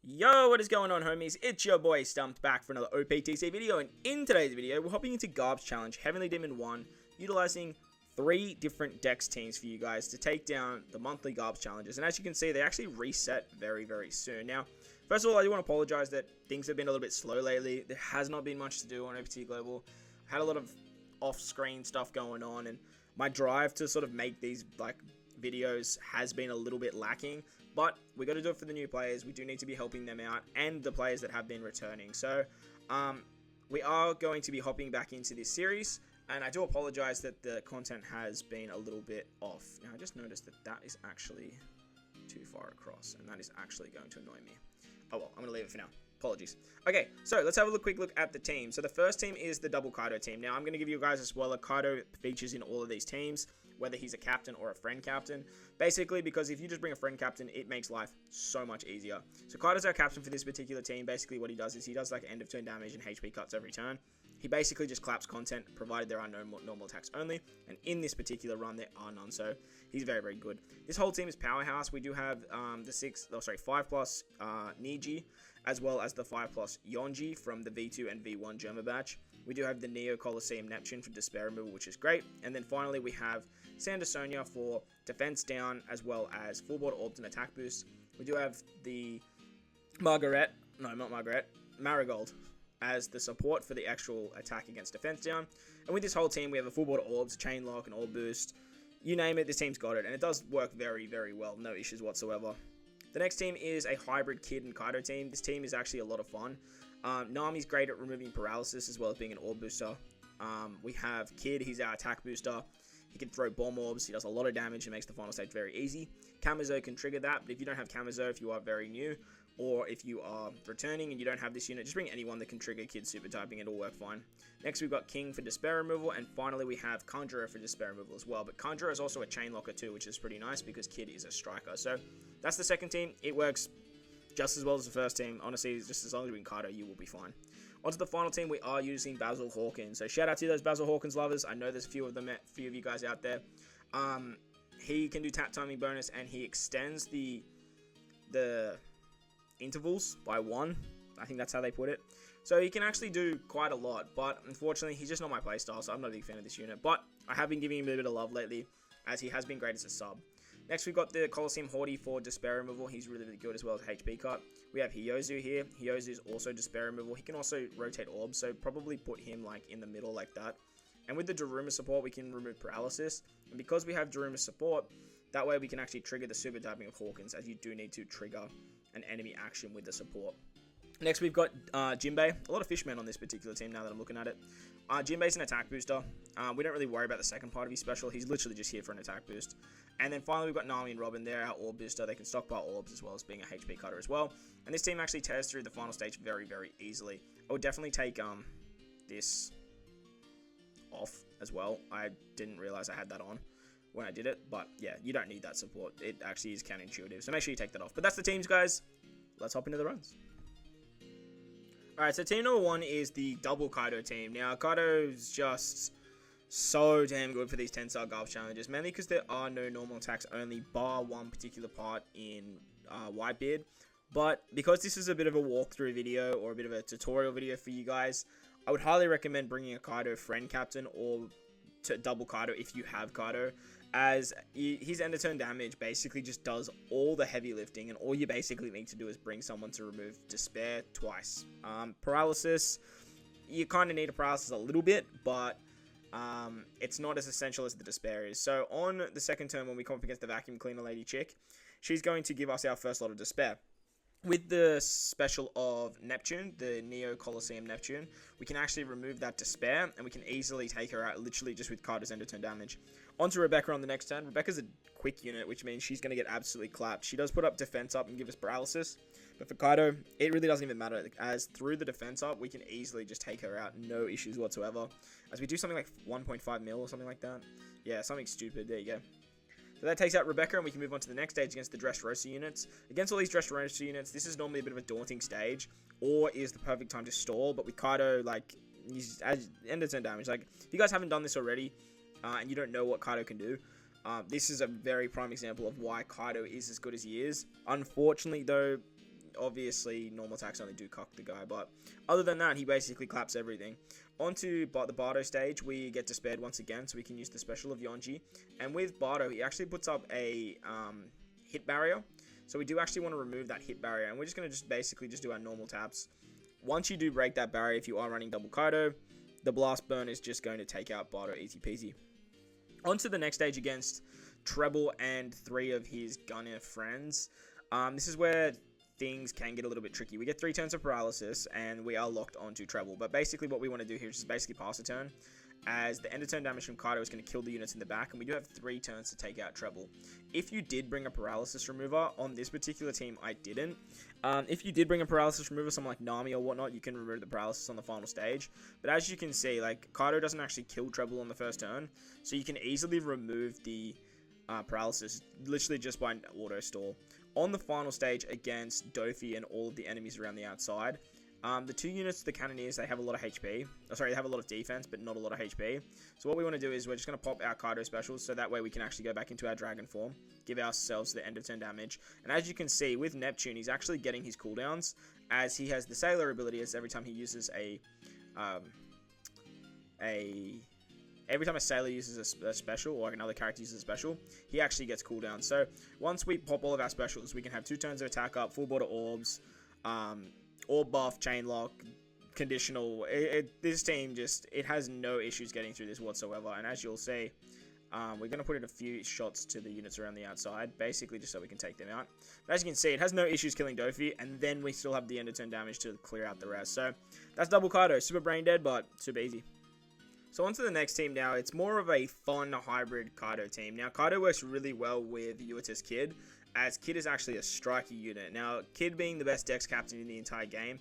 Yo, what is going on, homies? It's your boy Stumped back for another Optc video, and in today's video, we're hopping into Garp's challenge, Heavenly Demon 1, utilizing 3 different DEX teams for you guys to take down the monthly Garp's challenges. And as you can see, they actually reset very, very soon. Now, first of all, I do want to apologize that things have been a little bit slow lately. There has not been much to do on Optc Global. I had a lot of off-screen stuff going on, and my drive to sort of make these videos has been a little bit lacking. But we got to do it for the new players. We do need to be helping them out and the players that have been returning. So we are going to be hopping back into this series. And I do apologize that the content has been a little bit off. Now, I just noticed that that is actually too far across. And that is actually going to annoy me. Oh well, I'm going to leave it for now. Apologies. Okay, so let's have a quick look at the team. So the first team is the double Kaido team. Now, I'm going to give you guys a spoiler. Kaido features in all of these teams, whether he's a captain or a friend captain. Basically, because if you just bring a friend captain, it makes life so much easier. So Kaido's our captain for this particular team. Basically, what he does is he does like end of turn damage and HP cuts every turn. He basically just claps content, provided there are no normal attacks only. And in this particular run, there are none. So he's very, very good. This whole team is powerhouse. We do have the 5 plus Niji, as well as the 5 plus Yonji from the V2 and V1 Germa batch. We do have the Neo Colosseum Neptune for despair removal, which is great. And then finally, we have Sandersonia for defense down, as well as full board orbs and attack boost. We do have the Marigold as the support for the actual attack against defense down. And with this whole team, we have a full board orbs, chain lock, and orb boost. You name it, this team's got it. And it does work very, very well. No issues whatsoever. The next team is a hybrid Kid and Kaido team. This team is actually a lot of fun. Nami's great at removing paralysis as well as being an orb booster. We have Kid, he's our attack booster. He can throw bomb orbs, he does a lot of damage and makes the final stage very easy. Kamizo can trigger that, but if you don't have Kamizo, if you are very new, or if you are returning and you don't have this unit, just bring anyone that can trigger Kid super typing, it'll work fine. Next we've got King for despair removal, and finally we have Conjurer for despair removal as well. But Conjurer is also a chain locker too, which is pretty nice because Kid is a striker. So that's the second team. It works just as well as the first team. Honestly, just as long as you're in Kaido, you will be fine. Onto the final team, we are using Basil Hawkins. So shout out to those Basil Hawkins lovers. I know there's a few of you guys out there. He can do tap timing bonus, and he extends the intervals by 1. I think that's how they put it. So he can actually do quite a lot, but unfortunately, he's just not my playstyle, so I'm not a big fan of this unit. But I have been giving him a bit of love lately, as he has been great as a sub. Next, we've got the Colosseum Horde for despair removal. He's really, really good as well as HP cut. We have Hyozu here. Hyozu is also despair removal. He can also rotate orbs, so probably put him like in the middle like that. And with the Daruma support, we can remove paralysis. And because we have Daruma support, that way we can actually trigger the super typing of Hawkins, as you do need to trigger an enemy action with the support. Next, we've got Jinbei. A lot of fishmen on this particular team now that I'm looking at it. Jinbei's an attack booster. We don't really worry about the second part of his special. He's literally just here for an attack boost. And then finally, we've got Nami and Robin. They're our orb booster. They can stockpile orbs as well as being a HP cutter as well. And this team actually tears through the final stage very, very easily. I would definitely take this off as well. I didn't realize I had that on when I did it. But yeah, you don't need that support. It actually is counterintuitive. So make sure you take that off. But that's the teams, guys. Let's hop into the runs. Alright, so team number 1 is the double Kaido team. Now, Kaido's just so damn good for these 10-star Garp challenges, mainly because there are no normal attacks only, bar one particular part in Whitebeard. But because this is a bit of a walkthrough video or a bit of a tutorial video for you guys, I would highly recommend bringing a Kaido friend captain or to double Kaido if you have Kaido, as his end of turn damage basically just does all the heavy lifting, and all you basically need to do is bring someone to remove despair twice. Paralysis, you kind of need a paralysis a little bit, but it's not as essential as the despair is. So on the second turn, when we come up against the vacuum cleaner lady chick, she's going to give us our first lot of despair. With the special of Neptune, the Neo Colosseum Neptune, we can actually remove that despair, and we can easily take her out literally just with Kaido's end of turn damage. Onto Rebecca on the next turn. Rebecca's a quick unit, which means she's going to get absolutely clapped. She does put up defense up and give us paralysis, but for Kaido, it really doesn't even matter, as through the defense up, we can easily just take her out, no issues whatsoever, as we do something like 1.5 mil or something like that. Yeah, something stupid. There you go. So that takes out Rebecca, and we can move on to the next stage against the Dressrosa units. Against all these Dressrosa units, this is normally a bit of a daunting stage, or is the perfect time to stall, but with Kaido, like, he's end of turn damage. Like, if you guys haven't done this already, and you don't know what Kaido can do, This is a very prime example of why Kaido is as good as he is. Unfortunately, though, obviously normal attacks only do cock the guy, but other than that, he basically claps everything. Onto the Bardo stage, we get despaired once again, so we can use the special of Yonji. And with Bardo, he actually puts up a hit barrier. So we do actually want to remove that hit barrier, and we're just going to basically do our normal taps. Once you do break that barrier, if you are running double Kaido, the blast burn is just going to take out Bardo easy peasy. On to the next stage against Treble and 3 of his gunner friends. This is where things can get a little bit tricky. We get 3 turns of paralysis, and we are locked onto Treble. But basically what we want to do here is just basically pass a turn, as the end of turn damage from Kaido is going to kill the units in the back, and we do have 3 turns to take out Treble. If you did bring a paralysis remover, on this particular team I didn't. If you did bring a paralysis remover, someone like Nami or whatnot, you can remove the paralysis on the final stage. But as you can see, like, Kaido doesn't actually kill Treble on the first turn, so you can easily remove the paralysis literally just by an auto stall. On the final stage against Dofi and all of the enemies around the outside, the 2 units, the Cannoneers, they have a lot of HP. Oh, sorry, they have a lot of defense, but not a lot of HP. So what we want to do is we're just going to pop our Kaido specials, so that way we can actually go back into our Dragon form, give ourselves the end of turn damage. And as you can see, with Neptune, he's actually getting his cooldowns, as he has the Sailor ability, as every time he uses every time a Sailor uses a special, or another character uses a special, he actually gets cooldown. So once we pop all of our specials, we can have 2 turns of attack up, full border orbs, orb buff, chain lock, conditional. This team it has no issues getting through this whatsoever. And as you'll see, we're going to put in a few shots to the units around the outside, basically just so we can take them out. But as you can see, it has no issues killing Dofi, and then we still have the end of turn damage to clear out the rest. So that's double Kaido. Super brain dead, but super easy. So on to the next team now. It's more of a fun hybrid Kaido team. Now, Kaido works really well with Yuita's Kid, as Kid is actually a striker unit. Now, Kid being the best Dex captain in the entire game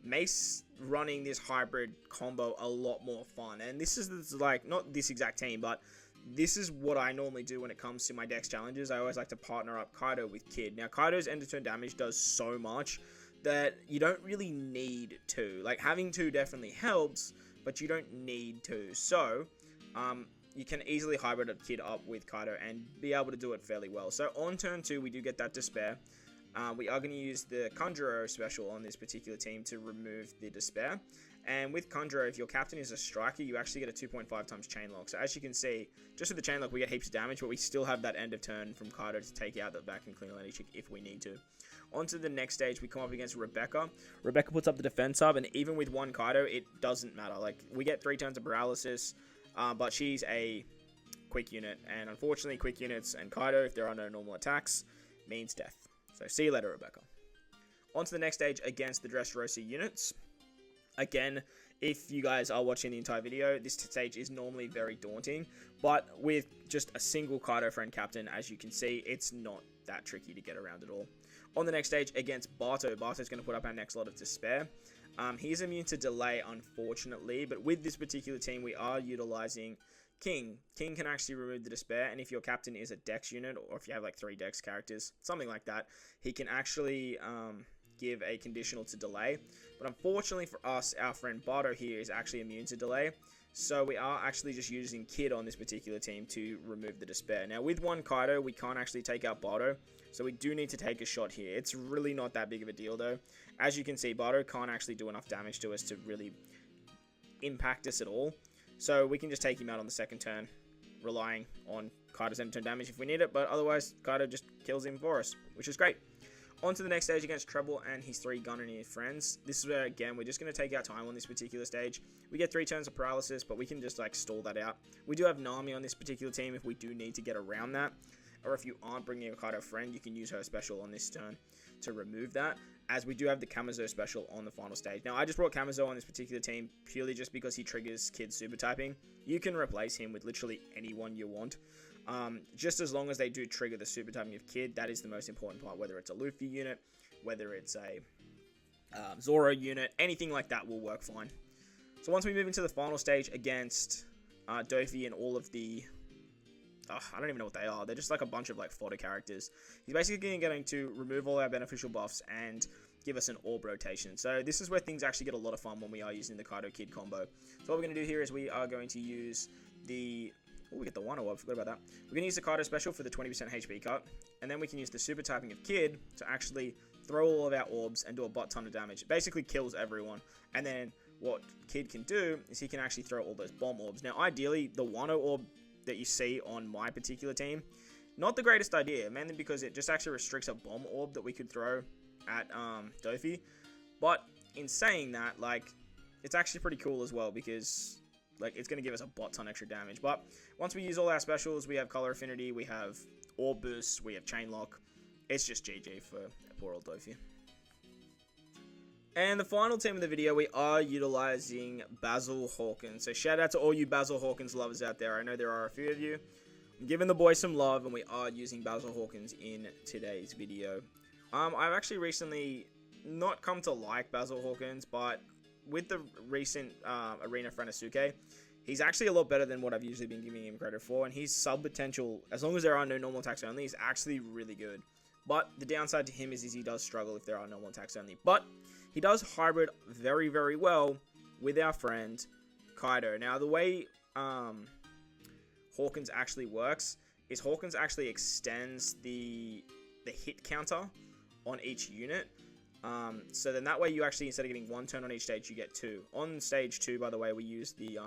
makes running this hybrid combo a lot more fun. And this is like, not this exact team, but this is what I normally do when it comes to my Dex challenges. I always like to partner up Kaido with Kid. Now, Kaido's end of turn damage does so much that you don't really need 2. Like, having 2 definitely helps, but you don't need to. So, you can easily hybrid a Kid up with Kaido and be able to do it fairly well. So, on turn 2, we do get that Despair. We are going to use the Conjurer special on this particular team to remove the Despair. And with Conjurer, if your captain is a striker, you actually get a 2.5 times chain lock. So, as you can see, just with the chain lock, we get heaps of damage, but we still have that end of turn from Kaido to take out the back and clean lady chick if we need to. On to the next stage, we come up against Rebecca. Rebecca puts up the defense hub, and even with 1 Kaido, it doesn't matter. Like, we get 3 turns of paralysis, but she's a quick unit, and unfortunately, quick units and Kaido, if there are no normal attacks, means death. So, see you later, Rebecca. On to the next stage against the Dressrosa units. Again, if you guys are watching the entire video, this stage is normally very daunting, but with just a single Kaido friend captain, as you can see, it's not that tricky to get around at all. On the next stage against Barto, Barto's going to put up our next lot of Despair. He's immune to delay, unfortunately, but with this particular team, we are utilizing King. King can actually remove the Despair, and if your captain is a Dex unit, or if you have like 3 Dex characters, something like that, he can actually give a conditional to delay. But unfortunately for us, our friend Barto here is actually immune to delay, so we are actually just using Kid on this particular team to remove the Despair. Now, with 1 Kaido, we can't actually take out Barto, so we do need to take a shot here. It's really not that big of a deal, though. As you can see, Barto can't actually do enough damage to us to really impact us at all. So we can just take him out on the second turn, relying on Kaido's end turn damage if we need it. But otherwise, Kaido just kills him for us, which is great. On to the next stage against Treble and his 3 Gunnery friends. This is where, again, we're just going to take our time on this particular stage. We get 3 turns of paralysis, but we can just, like, stall that out. We do have Nami on this particular team if we do need to get around that. Or if you aren't bringing a Kaido friend, you can use her special on this turn to remove that, as we do have the Kamazo special on the final stage. Now, I just brought Kamazo on this particular team purely just because he triggers Kid's super typing. You can replace him with literally anyone you want. Just as long as they do trigger the super typing of Kid, that is the most important part. Whether it's a Luffy unit, whether it's a Zoro unit, anything like that will work fine. So once we move into the final stage against Dofi and all of the... I don't even know what they are. They're just like a bunch of like fodder characters. He's basically going to remove all our beneficial buffs and give us an orb rotation. So this is where things actually get a lot of fun when we are using the Kaido Kid combo. So what we're going to do here is we are going to use the... Oh, we get the 1 orb. Forgot about that. We're going to use the Kaido special for the 20% HP cut. And then we can use the super typing of Kid to actually throw all of our orbs and do a butt ton of damage. It basically kills everyone. And then what Kid can do is he can actually throw all those bomb orbs. Now, ideally, the Wano orb that you see on my particular team, not the greatest idea, mainly because it just actually restricts a bomb orb that we could throw at Dofi. But in saying that, like, it's actually pretty cool as well because, like, it's going to give us a butt ton extra damage. But once we use all our specials, we have Color Affinity, we have Orb Boost, we have Chain Lock. It's just GG for poor old Dofi. And the final team of the video, we are utilizing Basil Hawkins. So shout out to all you Basil Hawkins lovers out there. I know there are a few of you. I'm giving the boy some love, and we are using Basil Hawkins in today's video. I've actually recently not come to like Basil Hawkins, but with the recent Arena Frenosuke, he's actually a lot better than what I've usually been giving him credit for, and his sub potential, as long as there are no normal attacks only, is actually really good. But the downside to him is he does struggle if there are normal attacks only. But he does hybrid very, very well with our friend Kaido. Now, the way Hawkins actually works is Hawkins actually extends the hit counter on each unit. So then that way you actually, instead of getting 1 turn on each stage, you get 2. On stage 2, by the way, we use the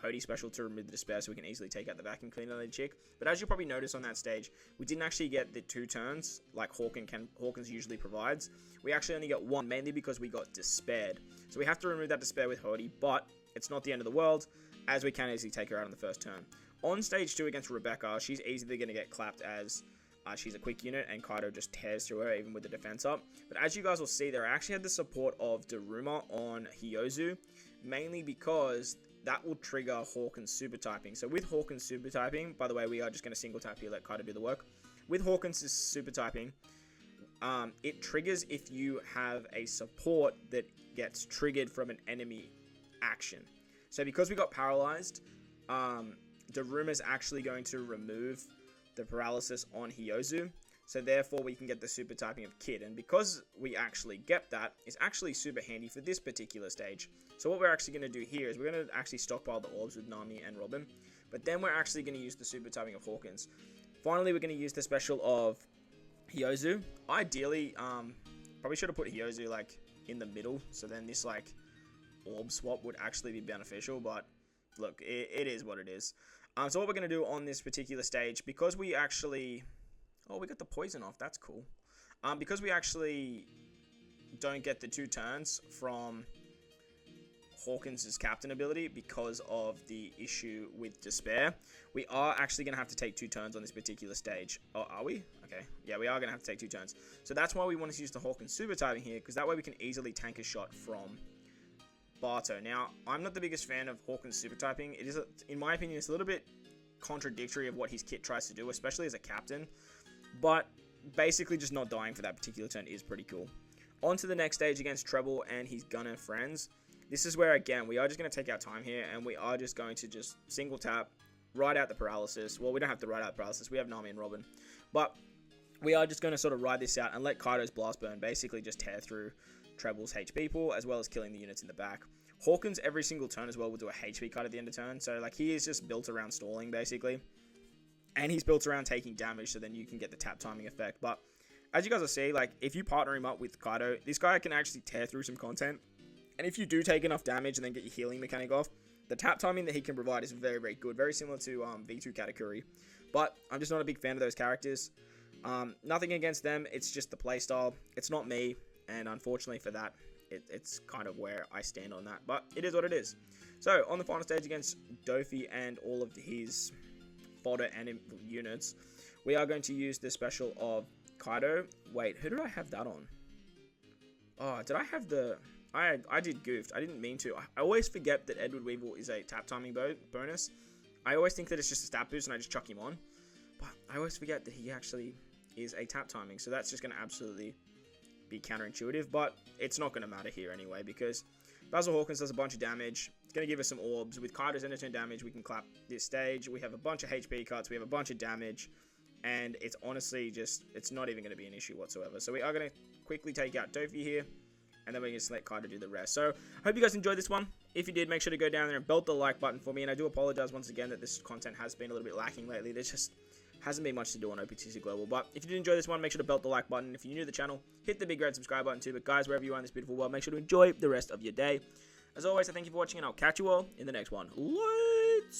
Hody special to remove the despair so we can easily take out the vacuum cleaner lady chick. But as you'll probably notice on that stage, we didn't actually get the 2 turns like Hawkins usually provides. We actually only got 1, mainly because we got despaired. So we have to remove that despair with Hody, but it's not the end of the world, as we can easily take her out on the first turn. On stage 2 against Rebecca, she's easily going to get clapped as she's a quick unit, and Kaido just tears through her, even with the defense up. But as you guys will see, there I actually had the support of Daruma on Hyozu, mainly because that will trigger Hawkins super typing. So with Hawkins super typing, by the way, we are just going to single tap here, let Kaido do the work. With Hawkins super typing, it triggers if you have a support that gets triggered from an enemy action. So because we got paralyzed, Daruma's actually going to remove the paralysis on Hyozu, so therefore we can get the super typing of Kid, and because we actually get that, it's actually super handy for this particular stage. So what we're actually going to do here is we're going to actually stockpile the orbs with Nami and Robin, but then we're actually going to use the super typing of Hawkins. Finally, we're going to use the special of Hyozu. Ideally, probably should have put Hyozu like in the middle, so then this like orb swap would actually be beneficial, but look, it is what it is. So what we're going to do on this particular stage, because we actually... Oh, we got the poison off. That's cool. Because we actually don't get the 2 turns from Hawkins' captain ability because of the issue with despair, we are actually going to have to take 2 turns on this particular stage. Oh, are we? Okay. Yeah, we are going to have to take 2 turns. So that's why we want to use the Hawkins super typing here, because that way we can easily tank a shot from Barto. Now, I'm not the biggest fan of Hawkins super typing. It is, in my opinion, it's a little bit contradictory of what his kit tries to do, especially as a captain. But basically just not dying for that particular turn is pretty cool. On to the next stage against Treble and his Gunner friends. This is where, again, we are just going to take our time here, and we are just going to just single tap, ride out the paralysis. Well, we don't have to ride out the paralysis. We have Nami and Robin. But we are just going to sort of ride this out and let Kaido's Blast Burn basically just tear through Treble's HP pool, as well as killing the units in the back. Hawkins, every single turn as well, will do a HP cut at the end of turn. So, like, he is just built around stalling, basically. And he's built around taking damage, so then you can get the tap timing effect. But as you guys will see, like, if you partner him up with Kaido, this guy can actually tear through some content. And if you do take enough damage and then get your healing mechanic off, the tap timing that he can provide is very, very good. Very similar to V2 Katakuri. But I'm just not a big fan of those characters. Nothing against them. It's just the playstyle. It's not me. And unfortunately for that, it's kind of where I stand on that. But it is what it is. So, on the final stage against Dofi and all of his fodder and units, we are going to use the special of Kaido. Wait, who did I have that on? Oh, did I have the... I did goofed. I didn't mean to. I always forget that Edward Weevil is a tap timing bonus. I always think that it's just a stat boost and I just chuck him on. But I always forget that he actually is a tap timing. So that's just going to absolutely be counterintuitive. But it's not going to matter here anyway, because Basil Hawkins does a bunch of damage. It's going to give us some orbs. With Kaido's end of turn damage, we can clap this stage. We have a bunch of HP cuts. We have a bunch of damage. And it's honestly just... It's not even going to be an issue whatsoever. So we are going to quickly take out Dofi here. And then we can just let Kaido do the rest. So, I hope you guys enjoyed this one. If you did, make sure to go down there and belt the like button for me. And I do apologize once again that this content has been a little bit lacking lately. There's just hasn't been much to do on Optc Global. But if you did enjoy this one, make sure to belt the like button. If you're new to the channel, hit the big red subscribe button too. But guys, wherever you are in this beautiful world, make sure to enjoy the rest of your day. As always, I thank you for watching, and I'll catch you all in the next one. Let's